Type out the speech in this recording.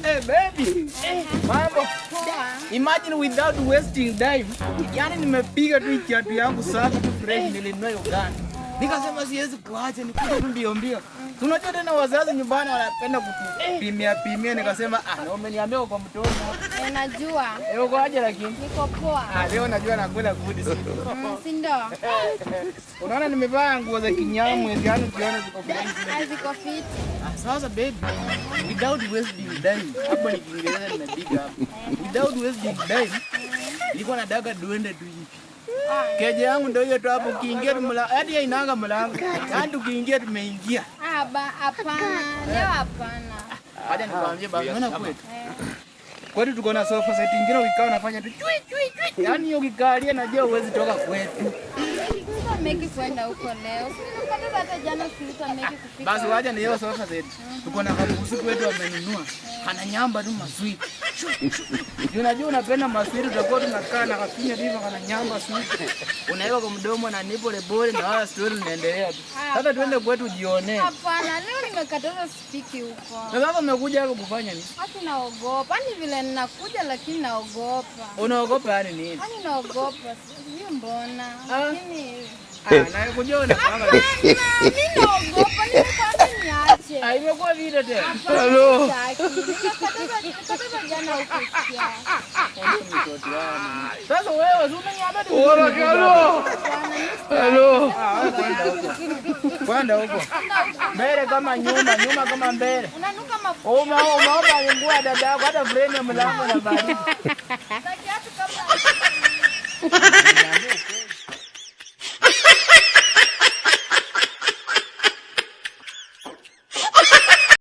Hey baby. Mambo. Imagine without wasting time. Yaani nimepiga tu kiatu yangu safi tu fresh nilinunua Uganda. Nikasema siwezi kuacha nikuje tu mbio. Tunajua tena wazazi nyumbani wanapenda kutupimia nikasema na umeniambia kwa mtoto. Najua. Uko aje lakini? Niko poa. Leo najua nakula good si ndio? Unaona nimevaa nguo za kinyamu yani ukiona ziko fit. Ziko fit. Sasa baby, without wasting time. Hapo ni Kiingereza nimepiga hapo. Without wasting time. Niko nataka duende tu hivi. Keje yangu ndio hiyo tu hapo kiingia mlango. Hadi inaanga mlango. Yaani ukiingia tumeingia. Hapana. Leo hapana. Hadi nikwambie baba, unaona kwetu. Kwetu tuko na sofa set nyingine ukikao unafanya tu chui. Yaani hiyo kikalia najua huwezi toka kwetu. Meki kwenda huko leo. Nimepata hata jana silita meki kufika. Basi waje ni hiyo sofa set. Tuko na kabusi kwetu amenunua. Kana nyamba tu masweet. Unajua unapenda masweet utakuwa tunakaa na kafinya hivi kana nyamba sweet. Unaweka kwa mdomo na nipo lebole na wala story inaendelea tu. Sasa tuende kwetu jione. Hapana, leo nimekataza spiki huko. Na sasa umekuja hapa kufanya nini? Hata naogopa. Ni vile ninakuja lakini naogopa. Unaogopa yani nini? Hani naogopa. Sio mbona. Lakini na kujiona kama mimi naogopa nimepata niache. Imekuwa vile tena. Hello. Nikakataza jana ukusikia. Sasa wewe unaniambia tu. Hello. Kwenda huko. Mbele kama nyuma kama mbele. Unanuka mafuta. Umeomba ngua dada yako hata frame ya mlango na baridi. Sasa kiatu kama